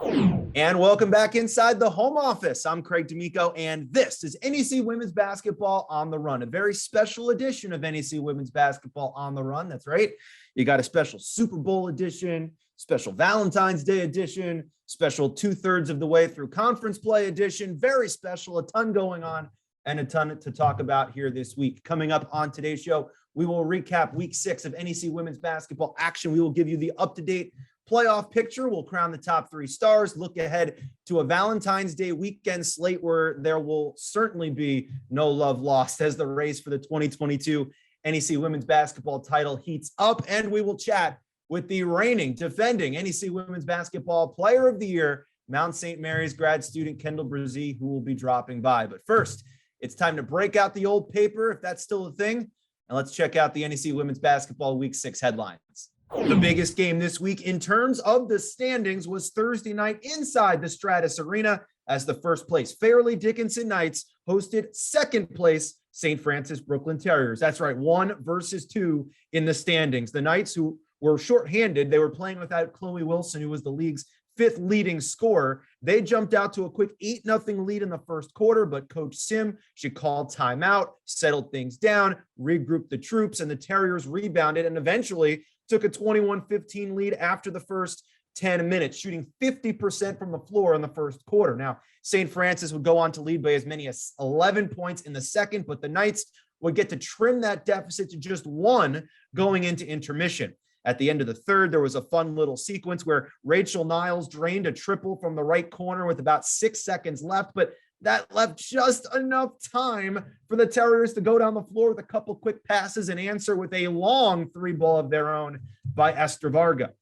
And welcome back inside the home office. I'm Craig D'Amico, and this is NEC Women's Basketball on the Run, a very special edition of NEC Women's Basketball on the Run. That's right. You got a special Super Bowl edition, special Valentine's Day edition, special 2/3 of the way through conference play edition. Very special, a ton going on and a ton to talk about here this week. Coming up on today's show, we will recap week 6 of NEC Women's Basketball action. We will give you the up-to-date playoff picture. We'll crown the top 3 stars, look ahead to a Valentine's Day weekend slate where there will certainly be no love lost as the race for the 2022 NEC Women's Basketball title heats up. And we will chat with the reigning, defending NEC Women's Basketball Player of the Year, Mount St. Mary's grad student Kendall Bresee, who will be dropping by. But first, it's time to break out the old paper, if that's still a thing, and let's check out the NEC Women's Basketball Week 6 headlines. The biggest game this week in terms of the standings was Thursday night inside the Stratus Arena as the first place Fairleigh Dickinson Knights hosted second place St. Francis Brooklyn Terriers. That's right, 1 versus 2 in the standings. The Knights, who were shorthanded, they were playing without Chloe Wilson, who was the league's 5th leading scorer. They jumped out to a quick 8-0 lead in the first quarter, but Coach Sim, she called timeout, settled things down, regrouped the troops, and the Terriers rebounded and eventually took a 21-15 lead after the first 10 minutes, shooting 50% from the floor in the first quarter. Now, St. Francis would go on to lead by as many as 11 points in the second, but the Knights would get to trim that deficit to just 1 going into intermission. At the end of the third, there was a fun little sequence where Rachel Niles drained a triple from the right corner with about 6 seconds left, but that left just enough time for the Terriers to go down the floor with a couple quick passes and answer with a long 3-ball of their own by Esther Varga.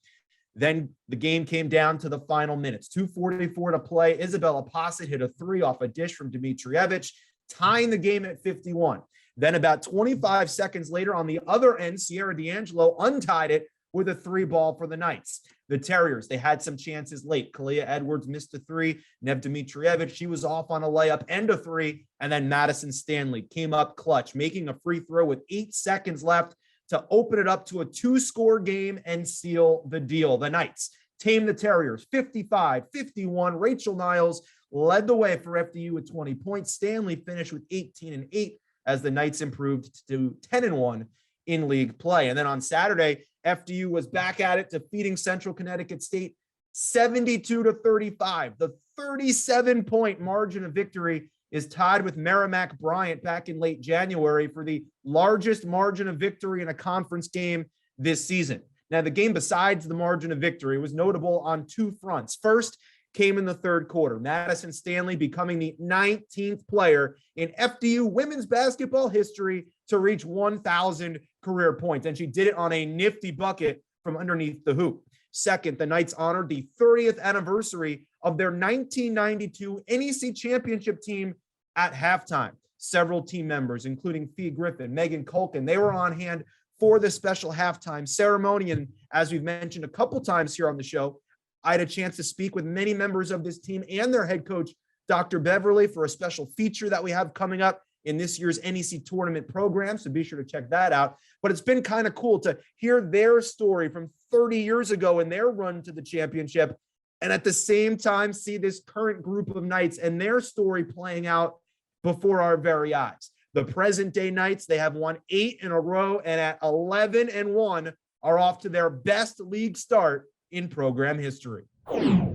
Then the game came down to the final minutes. 2:44 to play. Isabella Posset hit a 3 off a dish from Dimitrievich, tying the game at 51. Then about 25 seconds later on the other end, Sierra D'Angelo untied it with a 3-ball for the Knights. The Terriers, they had some chances late. Kalia Edwards missed a 3. Nev Dimitrievich, she was off on a layup and a 3. And then Madison Stanley came up clutch, making a free throw with 8 seconds left to open it up to a 2-score game and seal the deal. The Knights tamed the Terriers 55-51. Rachel Niles led the way for FDU with 20 points. Stanley finished with 18 and 8 as the Knights improved to 10 and 1 in league play. And then on Saturday, FDU was back at it, defeating Central Connecticut State 72-35. The 37-point margin of victory is tied with Merrimack Bryant back in late January for the largest margin of victory in a conference game this season. Now, the game besides the margin of victory was notable on 2 fronts. First came in the third quarter. Madison Stanley becoming the 19th player in FDU women's basketball history to reach 1,000 career points. And she did it on a nifty bucket from underneath the hoop. Second, the Knights honored the 30th anniversary of their 1992 NEC championship team at halftime. Several team members, including Fee Griffin, Megan Culkin, they were on hand for the special halftime ceremony. And as we've mentioned a couple times here on the show, I had a chance to speak with many members of this team and their head coach, Dr. Beverly, for a special feature that we have coming up in this year's NEC tournament program. So be sure to check that out. But it's been kind of cool to hear their story from 30 years ago in their run to the championship. And at the same time, see this current group of Knights and their story playing out before our very eyes. The present day Knights, they have won 8 in a row and at 11 and 1 are off to their best league start in program history.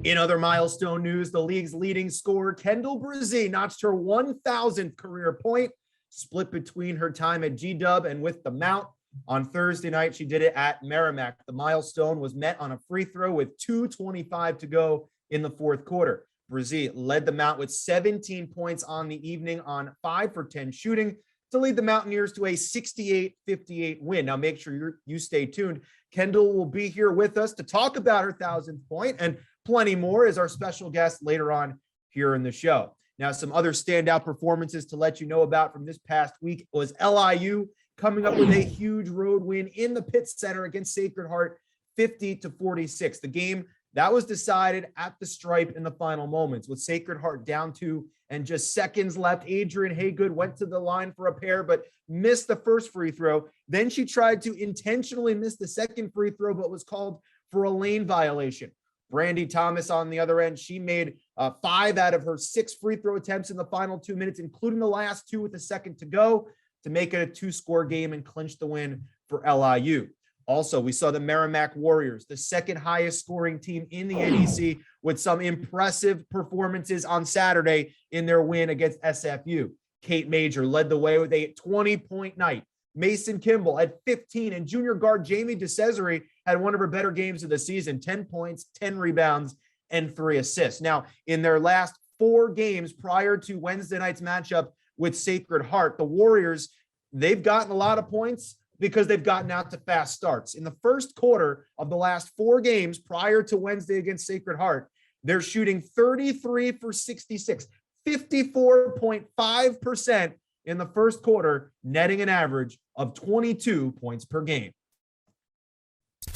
In other milestone news, the league's leading scorer, Kendall Bresee, notched her 1,000th career point, split between her time at G-Dub and with the Mount. On Thursday night, she did it at Merrimack. The milestone was met on a free throw with 2:25 to go in the fourth quarter. Bresee led the Mount with 17 points on the evening on 5 for 10 shooting to lead the Mountaineers to a 68-58 win. Now, make sure you stay tuned. Kendall will be here with us to talk about her 1,000th point and plenty more as our special guest later on here in the show. Now, some other standout performances to let you know about from this past week was LIU coming up with a huge road win in the Pitt Center against Sacred Heart, 50-46. The game that was decided at the stripe in the final moments with Sacred Heart down 2 and just seconds left. Adrian Haygood went to the line for a pair, but missed the first free throw. Then she tried to intentionally miss the second free throw, but was called for a lane violation. Brandy Thomas on the other end, she made 5 out of her 6 free throw attempts in the final 2 minutes, including the last 2 with a second to go, to make it a 2-score game and clinch the win for LIU. Also, we saw the Merrimack Warriors, the second highest scoring team in the NEC, with some impressive performances on Saturday in their win against SFU. Kate Major led the way with a 20-point night. Mason Kimball had 15, and junior guard Jamie DeCesare had one of her better games of the season, 10 points, 10 rebounds, and 3 assists. Now, in their last 4 games prior to Wednesday night's matchup with Sacred Heart, the Warriors, they've gotten a lot of points because they've gotten out to fast starts. In the first quarter of the last 4 games prior to Wednesday against Sacred Heart, they're shooting 33 for 66, 54.5% in the first quarter, netting an average of 22 points per game.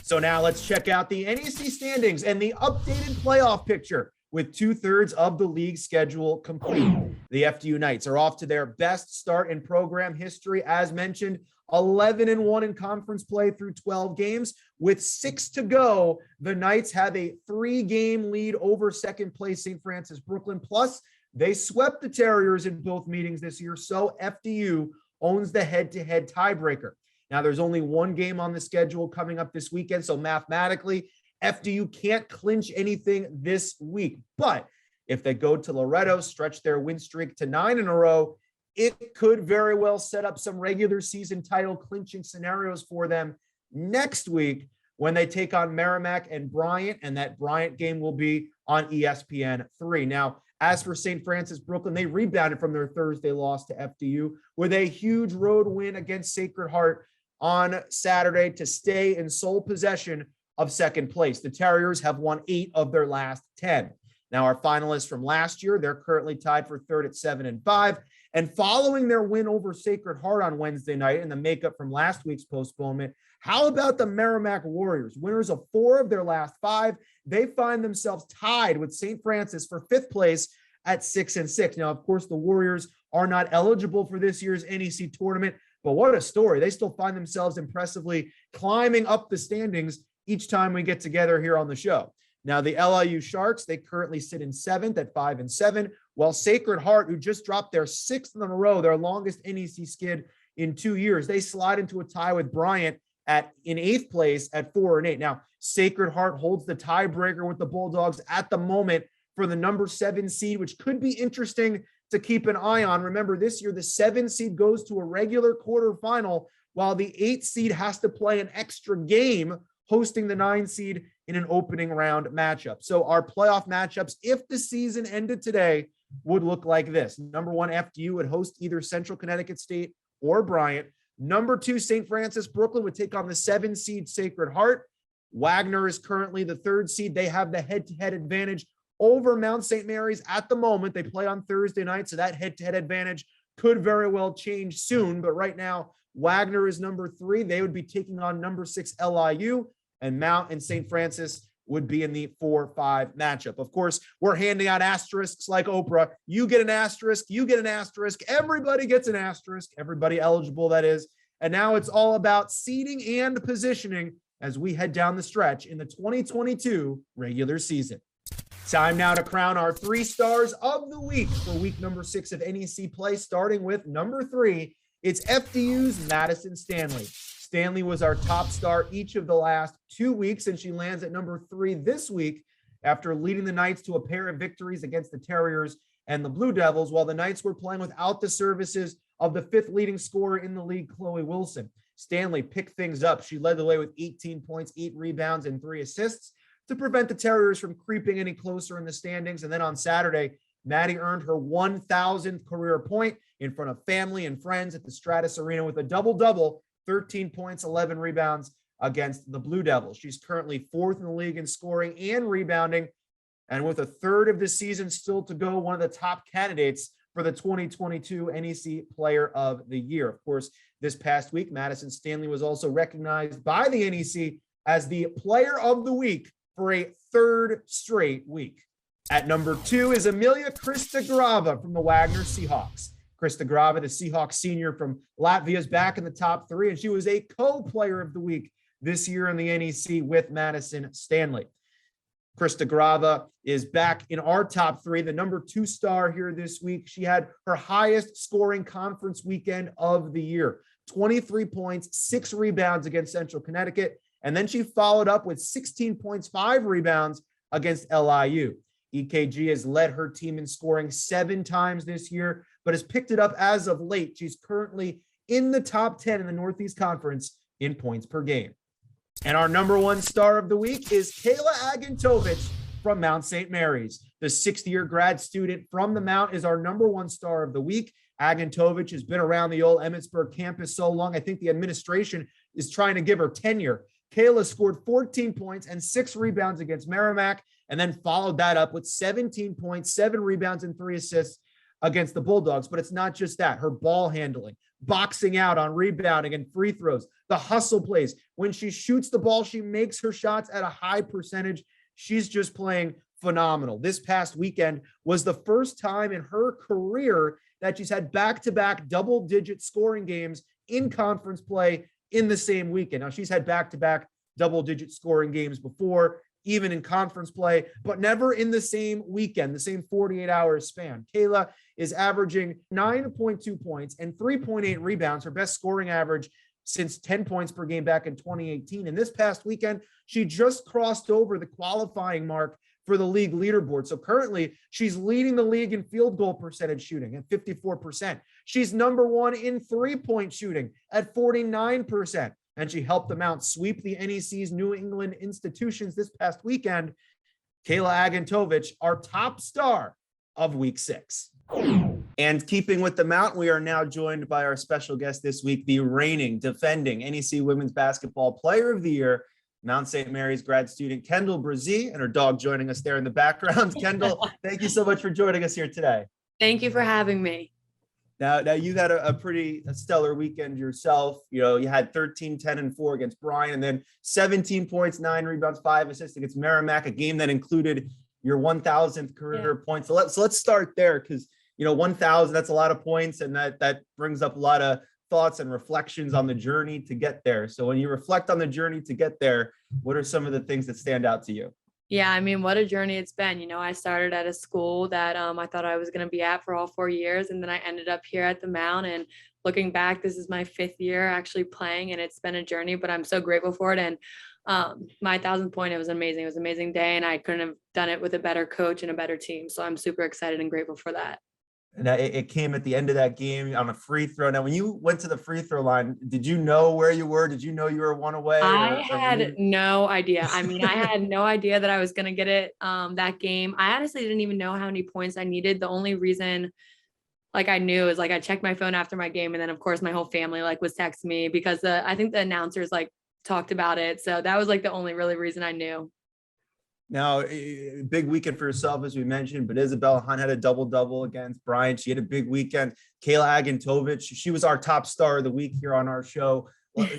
So now let's check out the NEC standings and the updated playoff picture with 2/3 of the league schedule complete. The FDU Knights are off to their best start in program history. As mentioned, 11-1 in conference play through 12 games. With 6 to go, the Knights have a 3-game lead over second place St. Francis Brooklyn. Plus, they swept the Terriers in both meetings this year, so FDU owns the head-to-head tiebreaker. Now, there's only 1 game on the schedule coming up this weekend, so mathematically, FDU can't clinch anything this week. But if they go to Loretto, stretch their win streak to 9 in a row, it could very well set up some regular season title clinching scenarios for them next week when they take on Merrimack and Bryant, and that Bryant game will be on ESPN3. Now, as for St. Francis Brooklyn, they rebounded from their Thursday loss to FDU with a huge road win against Sacred Heart on Saturday to stay in sole possession of second place. The Terriers have won 8 of their last 10. Now, our finalists from last year, they're currently tied for third at 7-5. And following their win over Sacred Heart on Wednesday night and the makeup from last week's postponement, how about the Merrimack Warriors? Winners of 4 of their last 5. They find themselves tied with St. Francis for 5th place at 6-6. Now, of course, the Warriors are not eligible for this year's NEC tournament, but what a story. They still find themselves impressively climbing up the standings each time we get together here on the show. Now, the LIU Sharks, they currently sit in 7th at 5-7, while Sacred Heart, who just dropped their 6th in a row, their longest NEC skid in 2 years, they slide into a tie with Bryant in 8th place at 4-8. Now, Sacred Heart holds the tiebreaker with the Bulldogs at the moment for the number 7 seed, which could be interesting to keep an eye on. Remember, this year, the 7 seed goes to a regular quarterfinal, while the 8 seed has to play an extra game hosting the 9 seed in an opening round matchup. So our playoff matchups, if the season ended today, would look like this. Number 1, FDU would host either Central Connecticut State or Bryant. Number 2, St. Francis Brooklyn would take on the 7 seed Sacred Heart. Wagner is currently the 3rd seed. They have the head-to-head advantage over Mount St. Mary's at the moment. They play on Thursday night, so that head-to-head advantage could very well change soon. But right now, Wagner is number 3. They would be taking on number 6 LIU, and Mount and St. Francis would be in the 4-5 matchup. Of course, we're handing out asterisks like Oprah. You get an asterisk, you get an asterisk, everybody gets an asterisk, everybody eligible, that is. And now it's all about seeding and positioning as we head down the stretch in the 2022 regular season. Time now to crown our 3 stars of the week for week number 6 of NEC play, starting with number 3. It's FDU's Madison Stanley. Stanley was our top star each of the last 2 weeks, and she lands at number 3 this week after leading the Knights to a pair of victories against the Terriers and the Blue Devils, while the Knights were playing without the services of the 5th leading scorer in the league, Chloe Wilson. Stanley picked things up. She led the way with 18 points, 8 rebounds, and 3 assists to prevent the Terriers from creeping any closer in the standings. And then on Saturday, Maddie earned her 1,000th career point in front of family and friends at the Stratus Arena with a double-double, 13 points, 11 rebounds against the Blue Devils. She's currently 4th in the league in scoring and rebounding. And with a third of the season still to go, one of the top candidates for the 2022 NEC Player of the Year. Of course, this past week, Madison Stanley was also recognized by the NEC as the Player of the Week for a 3rd straight week. At number 2 is Amelia Kristagrava from the Wagner Seahawks. Kristagrava, the Seahawks senior from Latvia, is back in the top 3, and she was a co-player of the week this year in the NEC with Madison Stanley. Krista Grava is back in our top three, the number 2 star here this week. She had her highest scoring conference weekend of the year, 23 points, 6 rebounds against Central Connecticut. And then she followed up with 16 points, 5 rebounds against LIU. EKG has led her team in scoring 7 times this year, but has picked it up as of late. She's currently in the top 10 in the Northeast Conference in points per game. And our number 1 star of the week is Kayla Agantovich from Mount St. Mary's. The 6th-year grad student from the Mount is our number 1 star of the week. Agantovich has been around the old Emmitsburg campus so long, I think the administration is trying to give her tenure. Kayla scored 14 points and 6 rebounds against Merrimack, and then followed that up with 17 points, 7 rebounds, and 3 assists against the Bulldogs. But it's not just that. Her ball handling, boxing out on rebounding and free throws, the hustle plays. When she shoots the ball, she makes her shots at a high percentage. She's just playing phenomenal. This past weekend was the first time in her career that she's had back-to-back double-digit scoring games in conference play in the same weekend. Now, she's had back-to-back double-digit scoring games before, even in conference play, but never in the same weekend, the same 48-hour span. Kayla is averaging 9.2 points and 3.8 rebounds, her best scoring average since 10 points per game back in 2018. And this past weekend, she just crossed over the qualifying mark for the league leaderboard. So currently, she's leading the league in field goal percentage shooting at 54%. She's number 1 in 3-point shooting at 49%. And she helped the Mount sweep the NEC's New England institutions this past weekend. Kayla Agantovich, our top star of week 6. And keeping with the Mount, we are now joined by our special guest this week, the reigning, defending NEC Women's Basketball Player of the Year, Mount St. Mary's grad student Kendall Bresee, and her dog joining us there in the background. Kendall, thank you so much for joining us here today. Thank you for having me. Now you had a pretty stellar weekend yourself. You know, you had 13, 10, and 4 against Bryan, and then 17 points, 9 rebounds, 5 assists against Merrimack, a game that included your 1,000th career point. So let's start there, because, you know, 1,000, that's a lot of points, and that brings up a lot of thoughts and reflections on the journey to get there. So when you reflect on the journey to get there, what are some of the things that stand out to you? Yeah, I mean, what a journey it's been. You know, I started at a school that I thought I was going to be at for all 4 years. And then I ended up here at the Mount. And looking back, this is my 5th year actually playing, and it's been a journey, but I'm so grateful for it. And my 1,000th point, it was amazing. It was an amazing day, and I couldn't have done it with a better coach and a better team. So I'm super excited and grateful for that. And it came at the end of that game on a free throw. Now, when you went to the free throw line, did you know where you were? Did you know you were 1 away? I had no idea. I mean, I had no idea that I was going to get it that game. I honestly didn't even know how many points I needed. The only reason I knew is I checked my phone after my game. And then of course my whole family was texting me, because I think the announcers talked about it. So that was the only really reason I knew. Now, big weekend for yourself, as we mentioned, but Isabella Hunt had a double-double against Bryan. She had a big weekend. Kayla Agantovich, she was our top star of the week here on our show.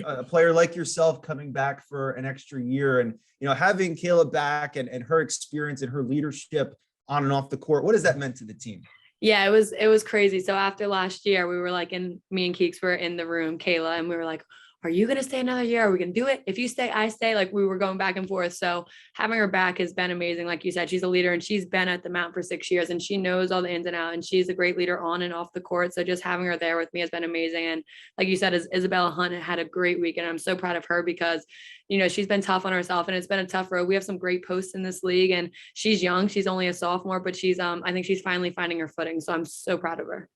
A player like yourself coming back for an extra year, and, you know, having Kayla back and her experience and her leadership on and off the court, what has that meant to the team? Yeah, it was crazy. So after last year, we were me and Keeks were in the room, Kayla, and we were like, are you going to stay another year? Are we going to do it? If you stay, I stay. We were going back and forth. So having her back has been amazing. Like you said, she's a leader, and she's been at the Mount for 6 years, and she knows all the ins and outs, and she's a great leader on and off the court. So just having her there with me has been amazing. And like you said, Isabella Hunt had a great week, and I'm so proud of her, because, you know, she's been tough on herself, and it's been a tough road. We have some great posts in this league, and she's young. She's only a sophomore, but she's, I think she's finally finding her footing. So I'm so proud of her.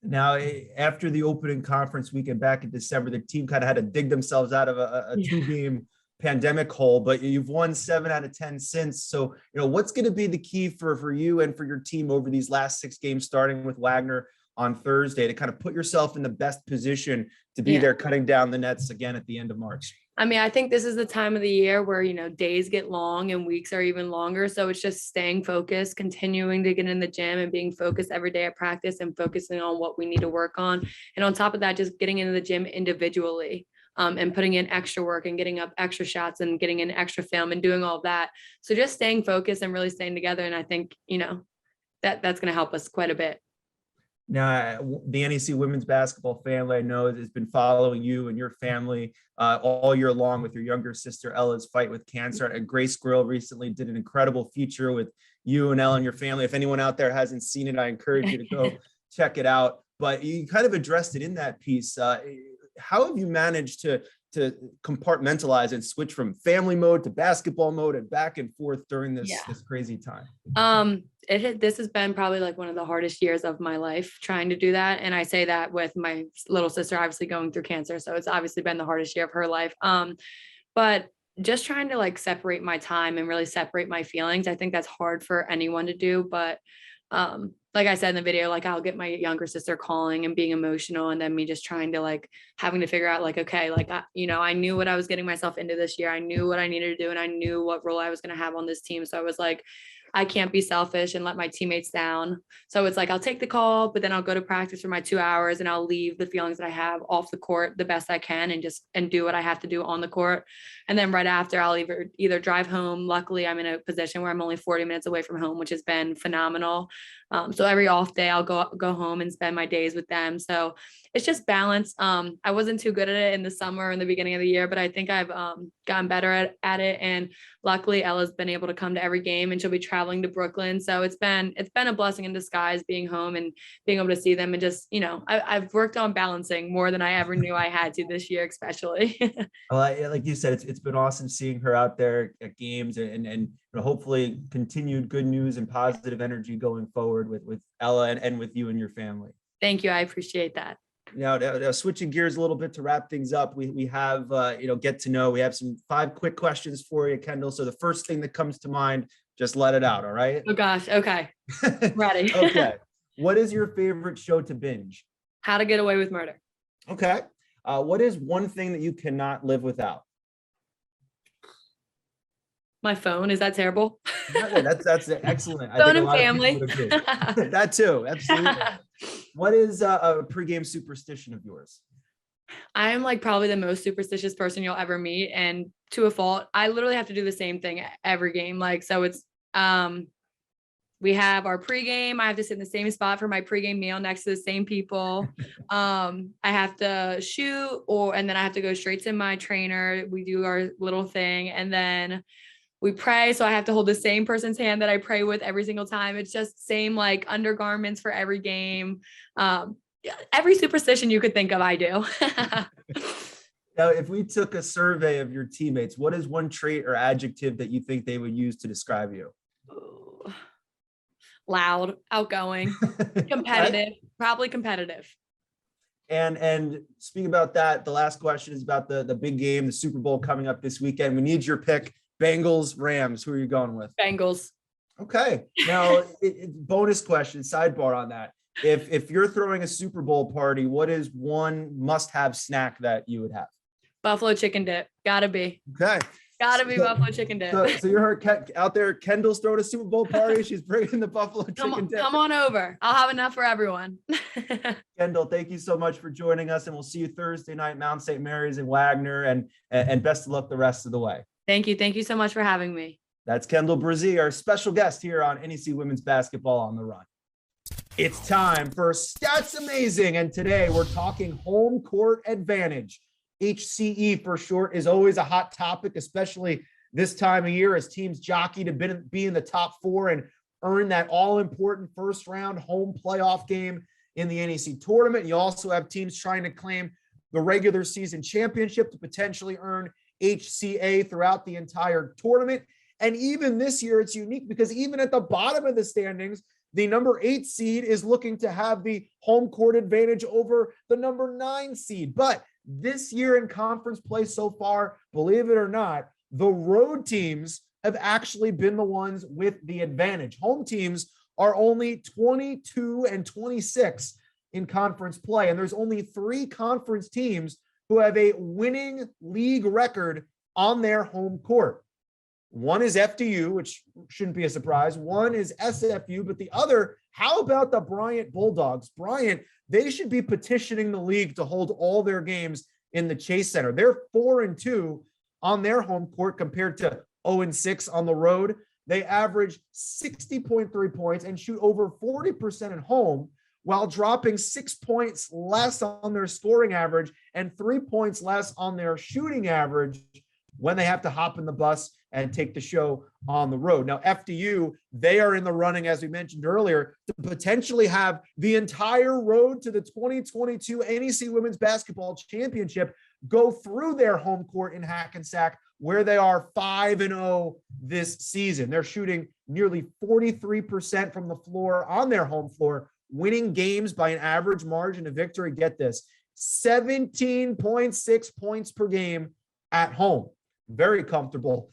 Now, after the opening conference weekend back in December, the team kind of had to dig themselves out of a 2-game pandemic hole, but you've won 7 out of 10 since. So, you know, what's going to be the key for you and for your team over these last 6 games, starting with Wagner on Thursday, to kind of put yourself in the best position to be there cutting down the nets again at the end of March? I mean, I think this is the time of the year where, you know, days get long and weeks are even longer. So it's just staying focused, continuing to get in the gym and being focused every day at practice and focusing on what we need to work on. And on top of that, just getting into the gym individually and putting in extra work and getting up extra shots and getting in extra film and doing all of that. So just staying focused and really staying together. And I think, you know, that's going to help us quite a bit. Now, the NEC women's basketball family I know has been following you and your family all year long with your younger sister Ella's fight with cancer. And Grace Grill recently did an incredible feature with you and Ella and your family. If anyone out there hasn't seen it, I encourage you to go check it out. But you kind of addressed it in that piece. How have you managed to compartmentalize and switch from family mode to basketball mode and back and forth during this crazy time? This has been probably like one of the hardest years of my life trying to do that. And I say that with my little sister obviously going through cancer. So it's obviously been the hardest year of her life. But just trying to like separate my time and really separate my feelings. I think that's hard for anyone to do. But like I said in the video, like I'll get my younger sister calling and being emotional, and then me just trying to like having to figure out like, okay, like, I knew what I was getting myself into this year. I knew what I needed to do, and I knew what role I was going to have on this team. So I was like, I can't be selfish and let my teammates down. So it's like, I'll take the call, but then I'll go to practice for my 2 hours and I'll leave the feelings that I have off the court the best I can and do what I have to do on the court. And then right after I'll either drive home. Luckily I'm in a position where I'm only 40 minutes away from home, which has been phenomenal. So every off day I'll go home and spend my days with them. So it's just balance. I wasn't too good at it in the summer and the beginning of the year, but I think I've gotten better at it. And luckily Ella's been able to come to every game, and she'll be traveling to Brooklyn. So it's been a blessing in disguise being home and being able to see them. And just, I've worked on balancing more than I ever knew I had to this year, especially. Well, like you said, it's been awesome seeing her out there at games and hopefully continued good news and positive energy going forward with Ella and with you and your family. Thank you. I appreciate that. Now, switching gears a little bit to wrap things up, we have, get to know, we have some 5 quick questions for you, Kendall. So the first thing that comes to mind, just let it out. All right. Oh gosh. Okay. Ready. Okay. What is your favorite show to binge? How to Get Away with Murder. Okay. What is one thing that you cannot live without? My phone. Is that terrible? No, that's excellent. Phone and family. That too. Absolutely. What is a pregame superstition of yours? I am like probably the most superstitious person you'll ever meet, and to a fault. I literally have to do the same thing every game. Like, so it's, we have our pregame. I have to sit in the same spot for my pregame meal next to the same people. I have to shoot and then I have to go straight to my trainer. We do our little thing and then we pray. So I have to hold the same person's hand that I pray with every single time. It's just same like undergarments for every game. Every superstition you could think of, I do. Now, if we took a survey of your teammates, what is one trait or adjective that you think they would use to describe you? Loud, outgoing, competitive, probably competitive. And speaking about that, the last question is about the big game, the Super Bowl coming up this weekend. We need your pick. Bengals, Rams. Who are you going with? Bengals. Okay. Now, bonus question, sidebar on that. If you're throwing a Super Bowl party, what is one must-have snack that you would have? Buffalo chicken dip. Gotta be. Okay. Gotta be buffalo chicken dip. So you heard out there, Kendall's throwing a Super Bowl party. She's bringing the buffalo chicken dip. Come on over. I'll have enough for everyone. Kendall, thank you so much for joining us, and we'll see you Thursday night, Mount St. Mary's in Wagner, and best of luck the rest of the way. Thank you. Thank you so much for having me. That's Kendall Bresee, our special guest here on NEC Women's Basketball on the Run. It's time for Stats Amazing, and today we're talking home court advantage. HCE for short is always a hot topic, especially this time of year as teams jockey to be in the top 4 and earn that all-important first-round home playoff game in the NEC tournament. You also have teams trying to claim the regular season championship to potentially earn HCA throughout the entire tournament. And even this year, it's unique because even at the bottom of the standings, the number 8 seed is looking to have the home court advantage over the number 9 seed. But this year in conference play so far, believe it or not, the road teams have actually been the ones with the advantage. Home teams are only 22-26 in conference play. And there's only 3 conference teams who have a winning league record on their home court. One is FDU, which shouldn't be a surprise. One is SFU, but the other, how about the Bryant Bulldogs? Bryant, they should be petitioning the league to hold all their games in the Chase Center. They're 4-2 on their home court compared to 0-6 on the road. They average 60.3 points and shoot over 40% at home, while dropping 6 points less on their scoring average and 3 points less on their shooting average when they have to hop in the bus and take the show on the road. Now, FDU, they are in the running, as we mentioned earlier, to potentially have the entire road to the 2022 NEC Women's Basketball Championship go through their home court in Hackensack, where they are 5-0 this season. They're shooting nearly 43% from the floor on their home floor, winning games by an average margin of victory. Get this, 17.6 points per game at home. Very comfortable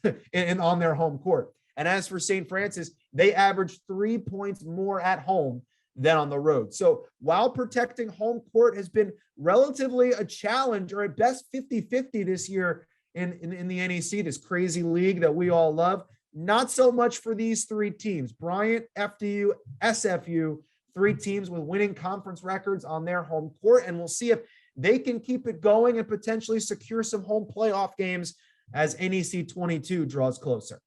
on their home court. And as for St. Francis, they average 3 points more at home than on the road. So while protecting home court has been relatively a challenge, or at best 50-50 this year in the NEC, this crazy league that we all love, not so much for these three teams. Bryant, FDU, SFU, three teams with winning conference records on their home court. And we'll see if they can keep it going and potentially secure some home playoff games as NEC 22 draws closer.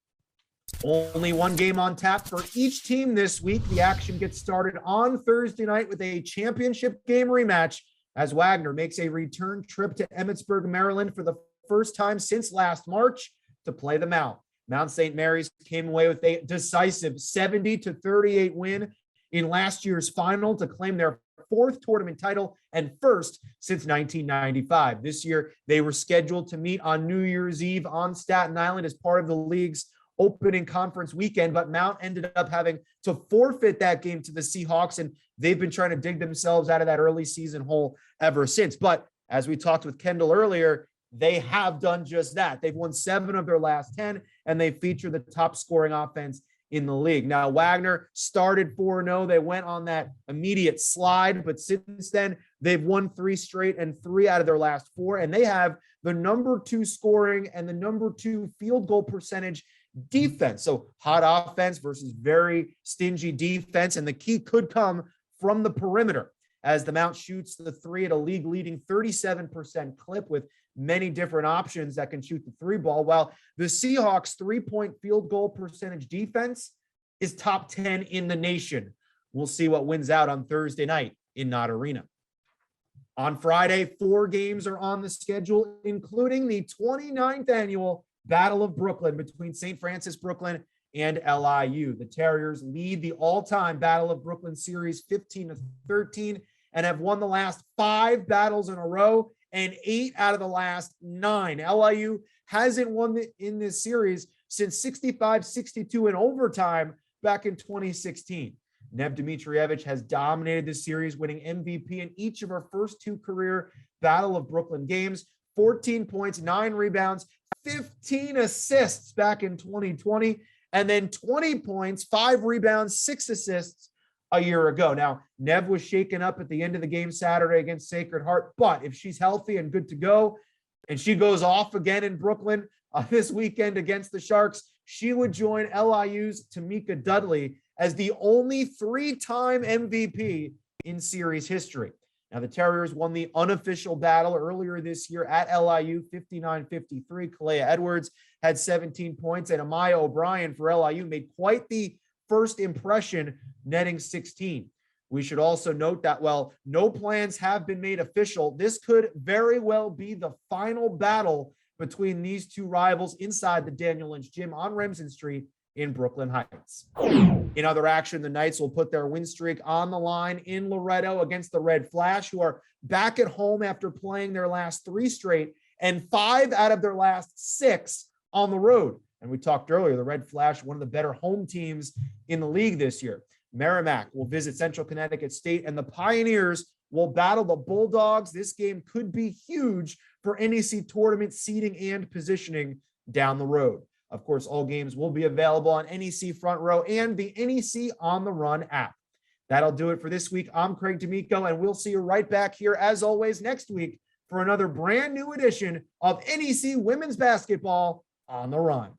Only one game on tap for each team this week. The action gets started on Thursday night with a championship game rematch as Wagner makes a return trip to Emmitsburg, Maryland for the first time since last March to play the Mount. Mount St. Mary's came away with a decisive 70-38 win in last year's final to claim their fourth tournament title and first since 1995. This year, they were scheduled to meet on New Year's Eve on Staten Island as part of the league's opening conference weekend, but Mount ended up having to forfeit that game to the Seahawks, and they've been trying to dig themselves out of that early season hole ever since. But as we talked with Kendall earlier, they have done just that. They've won 7 of their last 10, and they feature the top scoring offense in the league. Now, Wagner started 4-0. They went on that immediate slide, but since then, they've won 3 straight and 3 out of their last 4, and they have the number 2 scoring and the number 2 field goal percentage defense. So hot offense versus very stingy defense, and the key could come from the perimeter as the Mount shoots the 3 at a league-leading 37% clip with many different options that can shoot the 3 ball, while the Seahawks 3-point field goal percentage defense is top 10 in the nation. We'll see what wins out on Thursday night in Knott Arena. On Friday, 4 games are on the schedule, including the 29th annual Battle of Brooklyn between St. Francis Brooklyn and LIU. The Terriers lead the all-time Battle of Brooklyn series 15-13 and have won the last 5 battles in a row and 8 out of the last 9. LIU hasn't won in this series since 65-62 in overtime back in 2016. Nev Dmitrievich has dominated this series, winning MVP in each of her first 2 career Battle of Brooklyn games. 14 points, 9 rebounds, 15 assists back in 2020, and then 20 points, 5 rebounds, 6 assists a year ago. Now, Nev was shaken up at the end of the game Saturday against Sacred Heart, but if she's healthy and good to go, and she goes off again in Brooklyn this weekend against the Sharks, she would join LIU's Tamika Dudley as the only 3-time MVP in series history. Now, the Terriers won the unofficial battle earlier this year at LIU, 59-53. Kayla Edwards had 17 points, and Amaya O'Brien for LIU made quite the first impression, netting 16. We should also note that while no plans have been made official, this could very well be the final battle between these 2 rivals inside the Daniel Lynch Gym on Remsen Street in Brooklyn Heights. In other action, the Knights will put their win streak on the line in Loretto against the Red Flash, who are back at home after playing their last 3 straight and 5 out of their last 6 on the road. And we talked earlier, the Red Flash, one of the better home teams in the league this year. Merrimack will visit Central Connecticut State, and the Pioneers will battle the Bulldogs. This game could be huge for NEC tournament seeding and positioning down the road. Of course, all games will be available on NEC Front Row and the NEC On the Run app. That'll do it for this week. I'm Craig D'Amico, and we'll see you right back here, as always, next week for another brand new edition of NEC Women's Basketball On the Run.